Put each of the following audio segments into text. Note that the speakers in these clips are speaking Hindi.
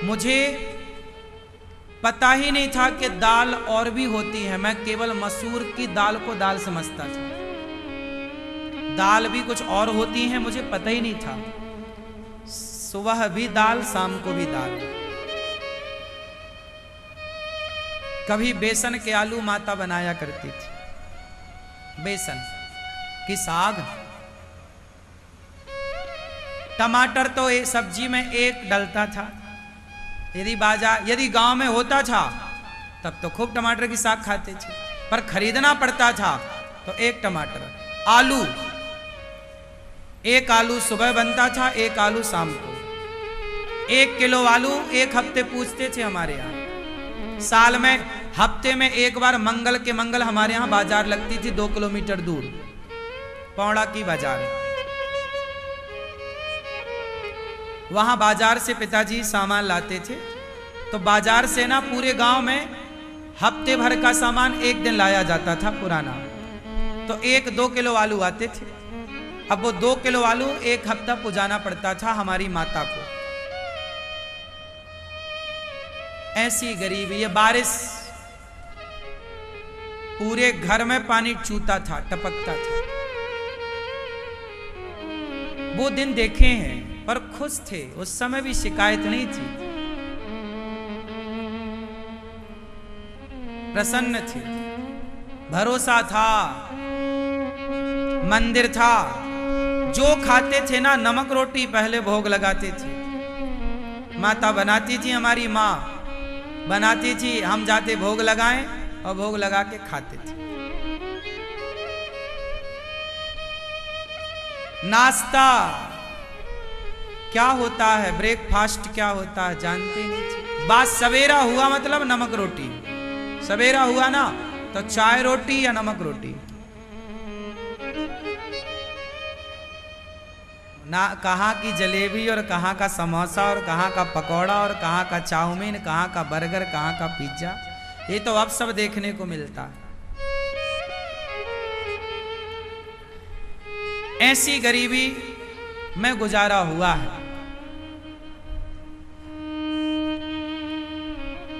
मुझे पता ही नहीं था कि दाल और भी होती है। मैं केवल मसूर की दाल को दाल समझता था। दाल भी कुछ और होती हैं मुझे पता ही नहीं था। सुबह भी दाल, शाम को भी दाल। कभी बेसन के आलू माता बनाया करती थी, बेसन की साग। टमाटर तो एक सब्जी में एक डलता था। यदि गांव में होता था तब तो खूब टमाटर की साग खाते थे, पर खरीदना पड़ता था तो एक टमाटर। आलू, एक आलू सुबह बनता था, एक आलू शाम को। 1 किलो आलू एक हफ्ते पूछते थे हमारे यहाँ। साल में हफ्ते में एक बार मंगल के मंगल हमारे यहाँ बाजार लगती थी 2 किलोमीटर दूर, पौड़ा की बाजार। वहां बाजार से पिताजी सामान लाते थे, तो बाजार से ना पूरे गांव में हफ्ते भर का सामान एक दिन लाया जाता था पुराना। तो 1-2 किलो आलू आते थे। अब वो 2 किलो आलू एक हफ्ता पुजाना पड़ता था हमारी माता को। ऐसी गरीबी, ये बारिश पूरे घर में पानी चूता था, टपकता था। वो दिन देखे हैं, पर खुश थे। उस समय भी शिकायत नहीं थी, प्रसन्न थे, भरोसा था, मंदिर था। जो खाते थे ना, नमक रोटी पहले भोग लगाते थे। माता बनाती थी, हमारी माँ बनाती थी, हम जाते भोग लगाएं और भोग लगा के खाते थे। नाश्ता क्या होता है, ब्रेकफास्ट क्या होता है जानते नहीं थे। बात सवेरा हुआ मतलब नमक रोटी। सवेरा हुआ ना तो चाय रोटी या नमक रोटी। ना कहाँ की जलेबी और कहाँ का समोसा और कहाँ का पकौड़ा और कहाँ का चाउमीन, कहाँ का बर्गर, कहाँ का पिज्जा, ये तो अब सब देखने को मिलता है। ऐसी गरीबी में गुजारा हुआ है।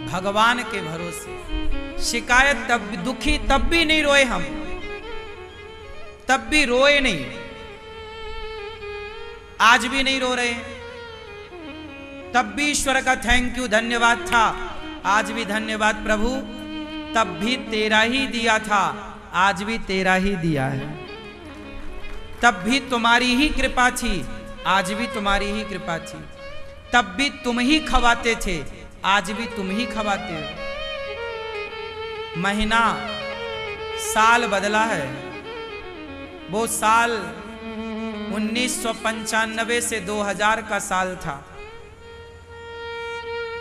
भगवान के भरोसे शिकायत तब, दुखी तब भी नहीं रोए हम, तब भी रोए नहीं, आज भी नहीं रो रहे। तब भी ईश्वर का थैंक यू, धन्यवाद था, आज भी धन्यवाद प्रभु। तब भी तेरा ही दिया था, आज भी तेरा ही दिया है। तब भी तुम्हारी ही कृपा थी, आज भी तुम्हारी ही कृपा थी। तब भी तुम ही खवाते थे, आज भी तुम ही खवाते हो। महीना, साल बदला है। वो साल 1995 से 2000 का साल था,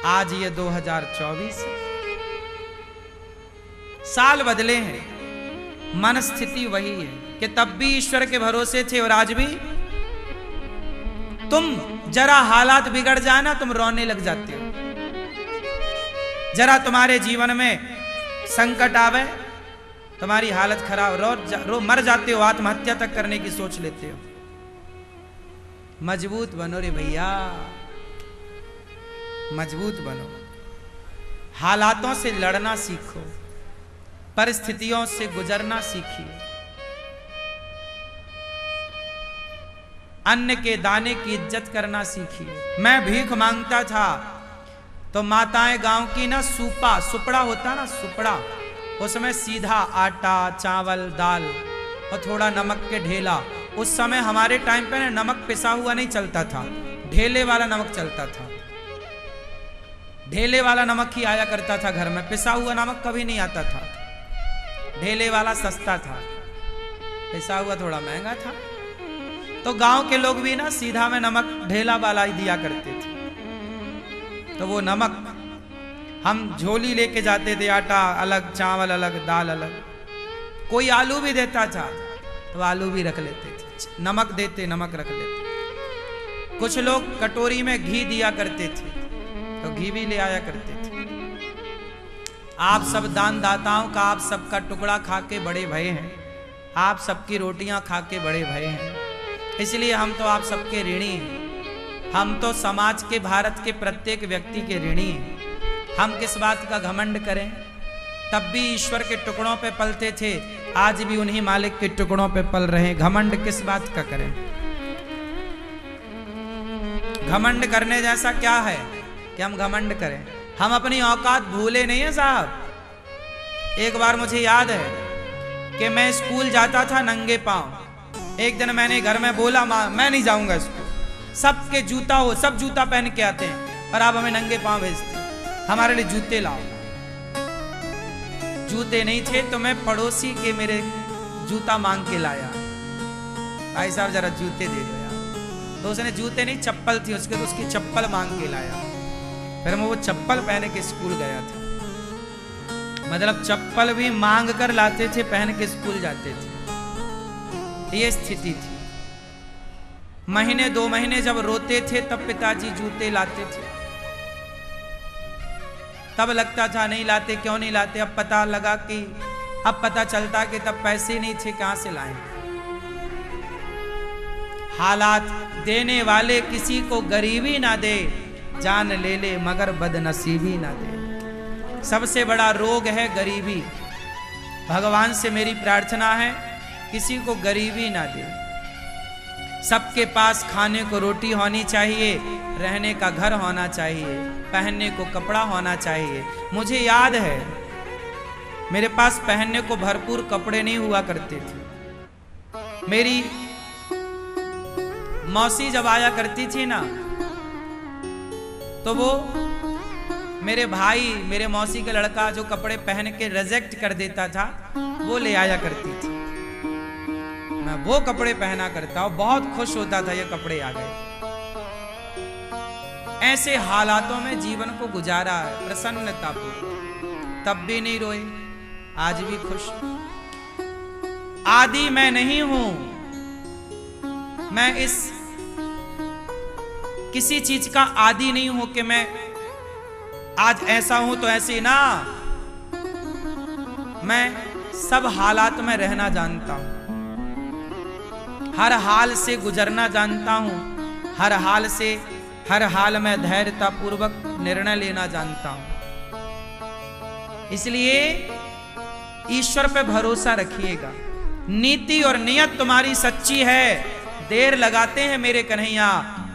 आज ये 2024 है। साल बदले हैं, मन स्थिति वही है कि तब भी ईश्वर के भरोसे थे और आज भी। तुम जरा हालात बिगड़ जाए ना, तुम रोने लग जाते हो। जरा तुम्हारे जीवन में संकट आवे, तुम्हारी हालत खराब, रो मर जाते हो, आत्महत्या तक करने की सोच लेते हो। मजबूत बनो रे भैया, मजबूत बनो। हालातों से लड़ना सीखो, परिस्थितियों से गुजरना सीखिए। अन्न के दाने की इज्जत करना सीखिए। मैं भीख मांगता था तो माताएं गांव की ना सुपड़ा होता ना, सुपड़ा, उसमें सीधा आटा, चावल, दाल और थोड़ा नमक के ढेला। उस समय हमारे टाइम पे ना नमक पिसा हुआ नहीं चलता था, ढेले वाला नमक चलता था। ढेले वाला नमक ही आया करता था घर में, पिसा हुआ नमक कभी नहीं आता था। ढेले वाला सस्ता था, पिसा हुआ थोड़ा महंगा था। तो गांव के लोग भी ना सीधा में नमक ढेला वाला ही दिया करते थे। तो वो नमक हम झोली लेके जाते थे, आटा अलग, चावल अलग, दाल अलग। कोई आलू भी देता था तो आलू भी रख लेते थे, नमक देते, नमक रख लेते। कुछ लोग कटोरी में घी दिया करते थे तो घी भी ले आया करते थे। आप सब दान दाताओं का, आप सबका टुकड़ा खा के बड़े भये हैं, आप सबकी रोटियां खा के बड़े भये हैं, इसलिए हम तो आप सबके ऋणी हैं। हम तो समाज के, भारत के प्रत्येक व्यक्ति के ऋणी हैं। हम किस बात का घमंड करें? तब भी ईश्वर के टुकड़ों पे पलते थे, आज भी उन्हीं मालिक के टुकड़ों पे पल रहे। घमंड किस बात का करें? घमंड करने जैसा क्या है कि हम घमंड करें? हम अपनी औकात भूले नहीं है साहब। एक बार मुझे याद है कि मैं स्कूल जाता था नंगे पांव। एक दिन मैंने घर में बोला, माँ मैं नहीं जाऊंगा स्कूल, सबके जूता हो, सब जूता पहन के आते हैं और आप हमें नंगे पांव भेजते, हमारे लिए जूते लाओ। जूते नहीं थे तो मैं पड़ोसी के मेरे जूता मांग के लाया, भाई साहब जरा जूते दे दो यार। तो उसने जूते नहीं, चप्पल थी उसके, तो उसकी चप्पल मांग के लाया। फिर मैं वो चप्पल पहन के स्कूल गया था। मतलब चप्पल भी मांग कर लाते थे, पहन के स्कूल जाते थे। ये स्थिति थी। महीने 2 महीने जब रोते थे तब पिताजी जूते लाते थे। तब लगता था नहीं लाते, क्यों नहीं लाते। अब पता लगा कि, अब पता चलता कि तब पैसे नहीं थे, कहां से लाएं। हालात देने वाले किसी को गरीबी ना दे, जान ले ले मगर बदनसीबी ना दे। सबसे बड़ा रोग है गरीबी। भगवान से मेरी प्रार्थना है किसी को गरीबी ना दे। सबके पास खाने को रोटी होनी चाहिए, रहने का घर होना चाहिए, पहनने को कपड़ा होना चाहिए। मुझे याद है मेरे पास पहनने को भरपूर कपड़े नहीं हुआ करते थे। मेरी मौसी जब आया करती थी ना, तो वो मेरे भाई, मेरे मौसी का लड़का जो कपड़े पहन के रिजेक्ट कर देता था, वो ले आया करती थी। मैं वो कपड़े पहना करता हूं, बहुत खुश होता था ये कपड़े आ गए। ऐसे हालातों में जीवन को गुजारा है प्रसन्नता पूर्वक। तब भी नहीं रोए, आज भी खुश। आदि मैं नहीं हूं, मैं इस किसी चीज का आदि नहीं हूं कि मैं आज ऐसा हूं तो ऐसे ना। मैं सब हालात में रहना जानता हूं, हर हाल से गुजरना जानता हूं, हर हाल से, हर हाल में धैर्यता पूर्वक निर्णय लेना जानता हूं। इसलिए ईश्वर पे भरोसा रखिएगा। नीति और नियत तुम्हारी सच्ची है। देर लगाते हैं मेरे कन्हैया,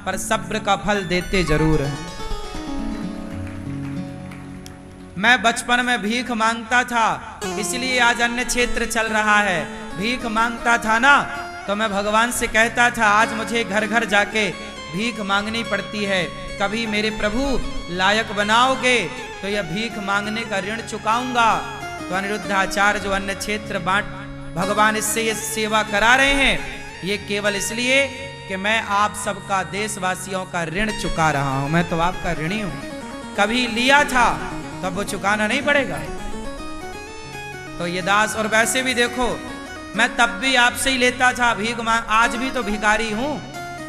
पर सब्र का फल देते जरूर हैं। मैं बचपन में भीख मांगता था, इसलिए आज अन्य क्षेत्र चल रहा है। भीख मांगता था ना, तो मैं भगवान से कहता था आज मुझे घर घर जाके भीख मांगनी पड़ती है। कभी मेरे प्रभु लायक बनाओगे तो यह भीख मांगने का ऋण चुकाऊंगा। तो अनिरुद्धाचार्य जो अन्य क्षेत्र बांट, भगवान इससे ये सेवा करा रहे हैं, ये केवल इसलिए कि मैं आप सबका, देशवासियों का ऋण चुका रहा हूं। मैं तो आपका ऋणी हूं। कभी लिया था तब वो चुकाना नहीं पड़ेगा। तो ये दास, और वैसे भी देखो मैं तब भी आपसे ही लेता था भीख मांग, आज भी तो भिखारी हूं।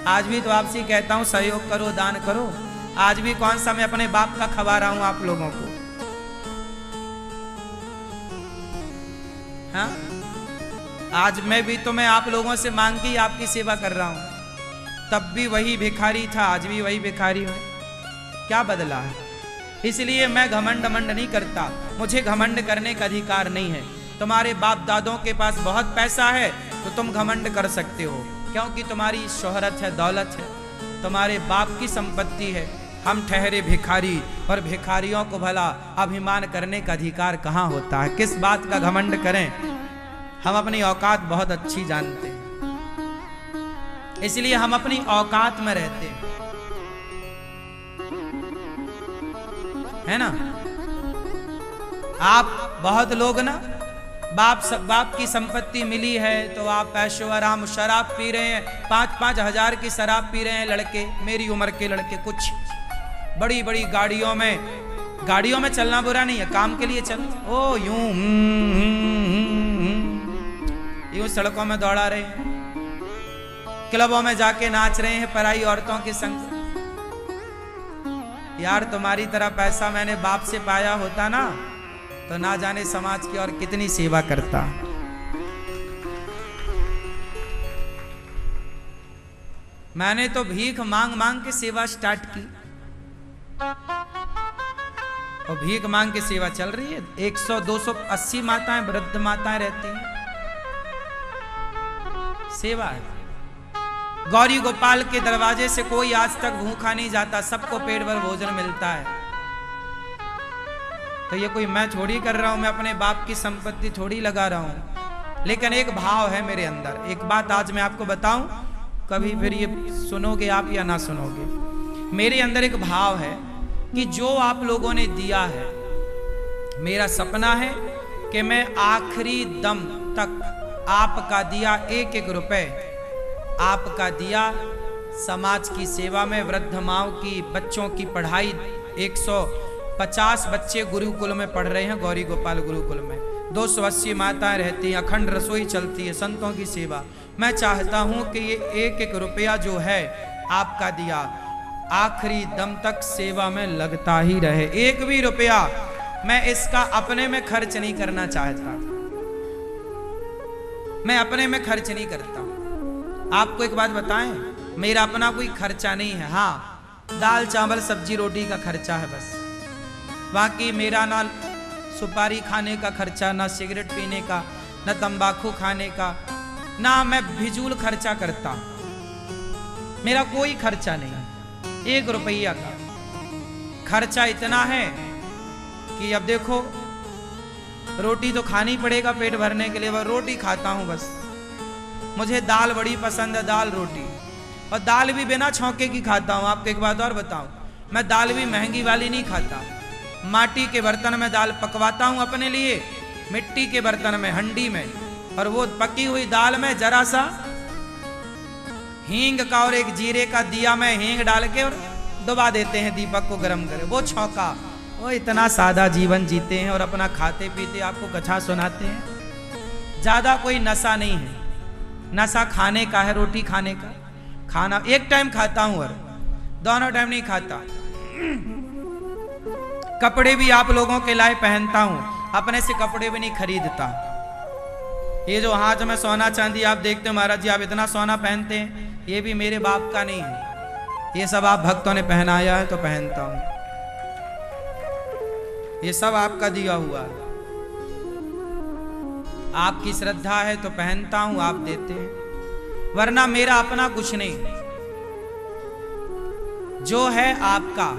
आज भी तो आपसे ही कहता हूं सहयोग करो, दान करो। आज भी कौन सा मैं अपने बाप का खवा रहा हूं आप लोगों को? हाँ, आज मैं भी तो, मैं आप लोगों से मांग के आपकी सेवा कर रहा हूं। तब भी वही भिखारी था, आज भी वही भिखारी हूं। क्या बदला है? इसलिए मैं घमंड नहीं करता। मुझे घमंड करने का अधिकार नहीं है। तुम्हारे बाप दादों के पास बहुत पैसा है तो तुम घमंड कर सकते हो, क्योंकि तुम्हारी शोहरत है, दौलत है, तुम्हारे बाप की संपत्ति है। हम ठहरे भिखारी, और भिखारियों को भला अभिमान करने का अधिकार कहाँ होता है? किस बात का घमंड करें? हम अपनी औकात बहुत अच्छी जानते हैं, इसलिए हम अपनी औकात में रहते हैं, है ना। आप बहुत लोग ना, बाप की संपत्ति मिली है तो आप ऐशो आराम शराब पी रहे हैं, 5-5 हजार की शराब पी रहे हैं लड़के, मेरी उम्र के लड़के। कुछ बड़ी बड़ी गाड़ियों में चलना बुरा नहीं है, काम के लिए चलो। ओ यूं सड़कों में दौड़ा रहे हैं, क्लबों में जाके नाच रहे हैं पराई औरतों के संग। यार तुम्हारी तरह पैसा मैंने बाप से पाया होता ना, तो ना जाने समाज की और कितनी सेवा करता। मैंने तो भीख मांग मांग के सेवा स्टार्ट की, और भीख मांग के सेवा चल रही है। 100-280 माताएं, वृद्ध माताएं रहती हैं, सेवा है। गौरी गोपाल के दरवाजे से कोई आज तक भूखा नहीं जाता, सबको पेट भर भोजन मिलता है। तो ये कोई मैं थोड़ी कर रहा हूं, मैं अपने बाप की संपत्ति थोड़ी लगा रहा हूं, लेकिन एक भाव है मेरे अंदर। एक बात आज मैं आपको बताऊं, कभी फिर ये सुनोगे आप या ना सुनोगे, मेरे अंदर एक भाव है कि जो आप लोगों ने दिया है, मेरा सपना है कि मैं आखिरी दम तक आपका दिया एक एक रुपए, आपका दिया समाज की सेवा में, वृद्ध माओं की, बच्चों की पढ़ाई। 150 बच्चे गुरुकुल में पढ़ रहे हैं, गौरी गोपाल गुरुकुल में। 280 माताएं रहती हैं, अखंड रसोई चलती है, संतों की सेवा। मैं चाहता हूं कि ये एक एक रुपया जो है आपका दिया, आखिरी दम तक सेवा में लगता ही रहे। एक भी रुपया मैं इसका अपने में खर्च नहीं करना चाहता, मैं अपने में खर्च नहीं करता। आपको एक बात बताएं, मेरा अपना कोई खर्चा नहीं है। हाँ, दाल चावल सब्जी रोटी का खर्चा है बस, बाकी मेरा ना सुपारी खाने का खर्चा, ना सिगरेट पीने का, ना तंबाकू खाने का, ना मैं फिजूल खर्चा करता। मेरा कोई खर्चा नहीं, 1 रुपया का खर्चा इतना है कि अब देखो, रोटी तो खानी पड़ेगा पेट भरने के लिए, वह रोटी खाता हूं बस। मुझे दाल बड़ी पसंद है, दाल रोटी, और दाल भी बिना छौंके की खाता हूं। आपको एक बात और बताऊं, मैं दाल भी महंगी वाली नहीं खाता। माटी के बर्तन में दाल पकवाता हूं अपने लिए, मिट्टी के बर्तन में, हंडी में, और वो पकी हुई दाल में जरा सा हींग का और एक जीरे का दिया में हींग डाल के और दबा देते हैं दीपक को गर्म करे, वो छौंका। वो इतना सादा जीवन जीते हैं और अपना खाते पीते आपको कथा सुनाते हैं। ज्यादा कोई नशा नहीं है, नशा खाने का है, रोटी खाने का। खाना एक टाइम खाता हूं और दोनों टाइम नहीं खाता। कपड़े भी आप लोगों के लाए पहनता हूं, अपने से कपड़े भी नहीं खरीदता। ये जो हाथ में सोना चांदी आप देखते हो, महाराज जी आप इतना सोना पहनते हैं, ये भी मेरे बाप का नहीं है, ये सब आप भक्तों ने पहनाया है तो पहनता हूं। ये सब आपका दिया हुआ है, आपकी श्रद्धा है तो पहनता हूं, आप देते हैं, वरना मेरा अपना कुछ नहीं, जो है आपका।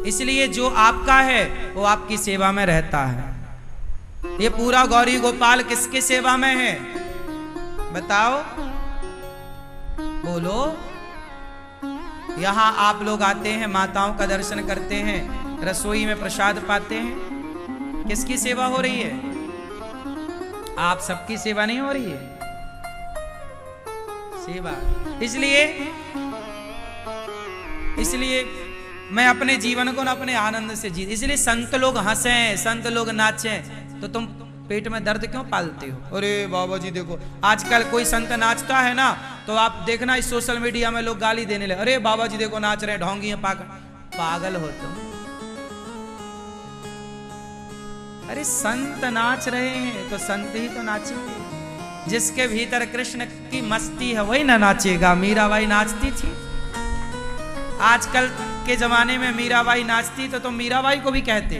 इसलिए जो आपका है वो आपकी सेवा में रहता है। ये पूरा गौरी गोपाल किसकी सेवा में है बताओ, बोलो। यहां आप लोग आते हैं, माताओं का दर्शन करते हैं, रसोई में प्रसाद पाते हैं, किसकी सेवा हो रही है? आप सबकी सेवा नहीं हो रही है, सेवा। इसलिए मैं अपने जीवन को ना अपने आनंद से जी, इसलिए संत लोग हंसें, संत लोग नाचें, तो तुम पेट में दर्द क्यों पालते हो? अरे बाबा जी देखो, आजकल कोई संत नाचता है ना, तो आप देखना इस सोशल मीडिया में लोग गाली देने लगे, अरे बाबा जी देखो नाच रहे हैं, ढोंगी हैं, पागल हो तुम। अरे संत नाच रहे हैं तो संत ही तो नाचेंगे, जिसके भीतर कृष्ण की मस्ती है वही ना नाचेगा। मीराबाई नाचती थी, आजकल के जमाने में मीराबाई नाचती तो तुम मीराबाई को भी कहते,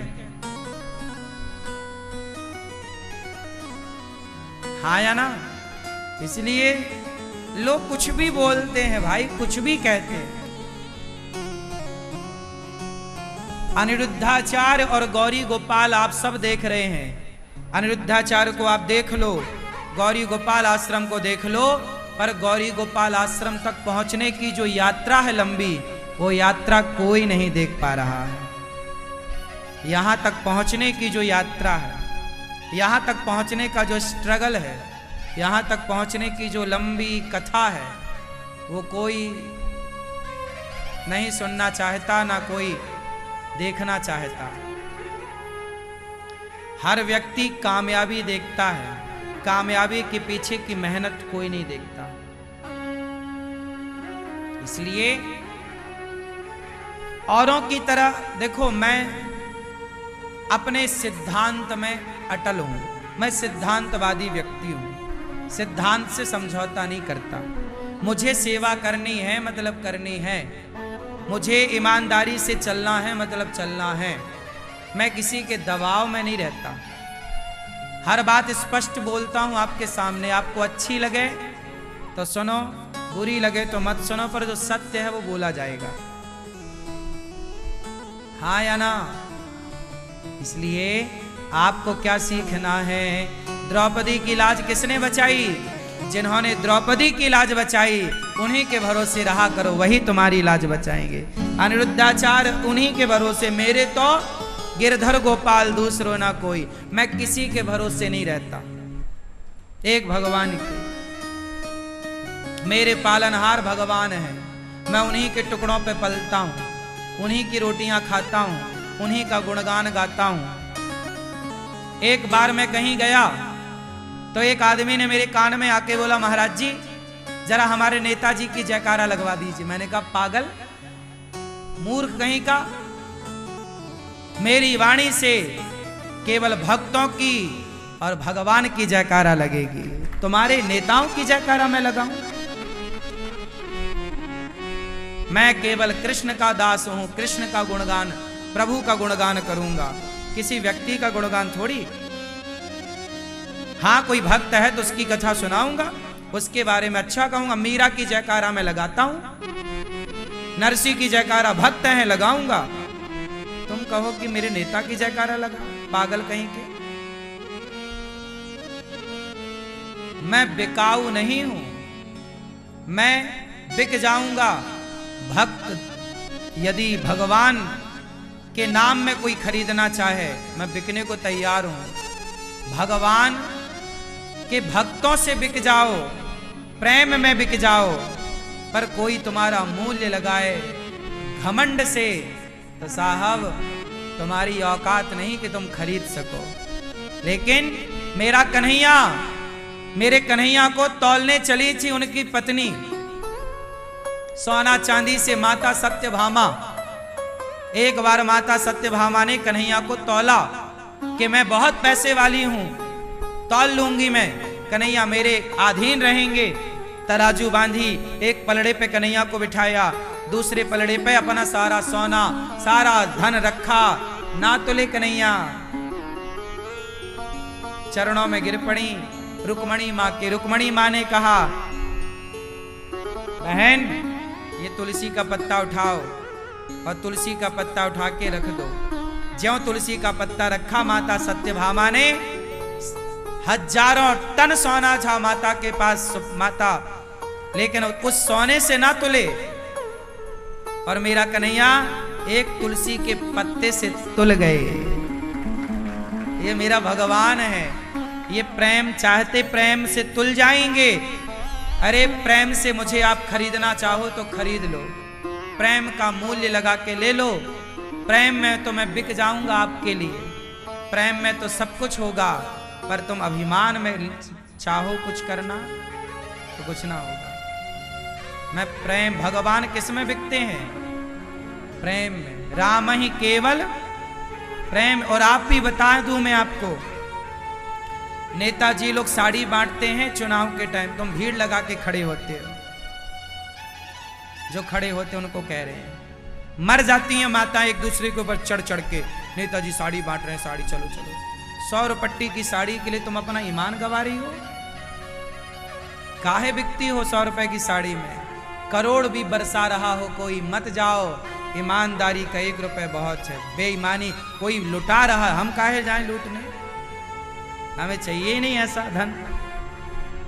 हाँ या ना? इसलिए लोग कुछ भी बोलते हैं भाई, कुछ भी कहते हैं। अनिरुद्धाचार्य और गौरी गोपाल आप सब देख रहे हैं, अनिरुद्धाचार्य को आप देख लो, गौरी गोपाल आश्रम को देख लो, पर गौरी गोपाल आश्रम तक पहुंचने की जो यात्रा है लंबी, वो यात्रा कोई नहीं देख पा रहा है। यहां तक पहुंचने की जो यात्रा है, यहां तक पहुंचने का जो स्ट्रगल है, यहां तक पहुंचने की जो लंबी कथा है, वो कोई नहीं सुनना चाहता, ना कोई देखना चाहता। हर व्यक्ति कामयाबी देखता है, कामयाबी के पीछे की मेहनत कोई नहीं देखता। इसलिए औरों की तरह देखो, मैं अपने सिद्धांत में अटल हूं, मैं सिद्धांतवादी व्यक्ति हूं, सिद्धांत से समझौता नहीं करता। मुझे सेवा करनी है मतलब करनी है, मुझे ईमानदारी से चलना है मतलब चलना है। मैं किसी के दबाव में नहीं रहता, हर बात स्पष्ट बोलता हूं आपके सामने। आपको अच्छी लगे तो सुनो, बुरी लगे तो मत सुनो, पर जो सत्य है वो बोला जाएगा, हाँ या ना। इसलिए आपको क्या सीखना है? द्रौपदी की लाज किसने बचाई? जिन्होंने द्रौपदी की लाज बचाई उन्हीं के भरोसे रहा करो, वही तुम्हारी लाज बचाएंगे। अनिरुद्धाचार्य उन्हीं के भरोसे, मेरे तो गिरधर गोपाल दूसरो ना कोई। मैं किसी के भरोसे नहीं रहता, एक भगवान के। मेरे पालनहार भगवान है, मैं उन्हीं के टुकड़ों पे पलता हूं, उन्हीं की रोटियां खाता हूं, उन्हीं का गुणगान गाता हूं। एक बार मैं कहीं गया तो एक आदमी ने मेरे कान में आके बोला, महाराज जी जरा हमारे नेताजी की जयकारा लगवा दीजिए। मैंने कहा पागल मूर्ख कहीं का, मेरी वाणी से केवल भक्तों की और भगवान की जयकारा लगेगी, तुम्हारे नेताओं की जयकारा मैं लगाऊं? मैं केवल कृष्ण का दास हूं, कृष्ण का गुणगान, प्रभु का गुणगान करूंगा, किसी व्यक्ति का गुणगान थोड़ी। हाँ कोई भक्त है तो उसकी कथा सुनाऊंगा, उसके बारे में अच्छा कहूंगा। मीरा की जयकारा मैं लगाता हूं, नरसी की जयकारा भक्त है लगाऊंगा, तुम कहो कि मेरे नेता की जयकारा लगा, पागल कहीं के। मैं बिकाऊ नहीं हूं, मैं बिक जाऊंगा। भक्त यदि भगवान के नाम में कोई खरीदना चाहे, मैं बिकने को तैयार हूं। भगवान के भक्तों से बिक जाओ, प्रेम में बिक जाओ, पर कोई तुम्हारा मूल्य लगाए घमंड से, तो साहब तुम्हारी औकात नहीं कि तुम खरीद सको। लेकिन मेरा कन्हैया, मेरे कन्हैया को तौलने चली थी उनकी पत्नी, सोना चांदी से माता सत्यभामा। एक बार माता सत्यभामा ने कन्हैया को तौला कि मैं बहुत पैसे वाली हूं, तौल लूंगी मैं, कन्हैया मेरे अधीन रहेंगे। तराजू बांधी, एक पलड़े पे कन्हैया को बिठाया, दूसरे पलड़े पे अपना सारा सोना, सारा धन रखा, ना तुले कन्हैया। चरणों में गिर पड़ी रुक्मणी माँ के। रुक्मणी माँ ने कहा, बहन ये तुलसी का पत्ता उठाओ और तुलसी का पत्ता उठा के रख दो। ज्यों तुलसी का पत्ता रखा, माता सत्यभामा ने, हजारों टन सोना था माता के पास, माता, लेकिन उस सोने से ना तुले। और मेरा कन्हैया एक तुलसी के पत्ते से तुल गए। ये मेरा भगवान है, ये प्रेम चाहते प्रेम से तुल जाएंगे। अरे प्रेम से मुझे आप खरीदना चाहो तो खरीद लो, प्रेम का मूल्य लगा के ले लो। प्रेम में तो मैं बिक जाऊंगा आपके लिए, प्रेम में तो सब कुछ होगा, पर तुम अभिमान में चाहो कुछ करना तो कुछ ना होगा। मैं प्रेम, भगवान किस में बिकते हैं? प्रेम में। राम ही केवल प्रेम। और आप भी बता दूं मैं आपको, नेताजी लोग साड़ी बांटते हैं चुनाव के टाइम, तुम भीड़ लगा के खड़े होते हो, जो खड़े होते हैं उनको कह रहे हैं। मर जाती हैं माता एक दूसरे के ऊपर चढ़ चढ़ के, नेताजी साड़ी बांट रहे हैं, साड़ी चलो चलो। 100 रुपट्टी की साड़ी के लिए तुम अपना ईमान गंवा रही हो? काहे बिकती हो 100 रुपए की साड़ी में? करोड़ भी बरसा रहा हो कोई, मत जाओ। ईमानदारी का 1 रुपए बहुत है। बेईमानी कोई लुटा रहा है, हम काहे जाएं लूटने? हमें चाहिए ही नहीं ऐसा धन।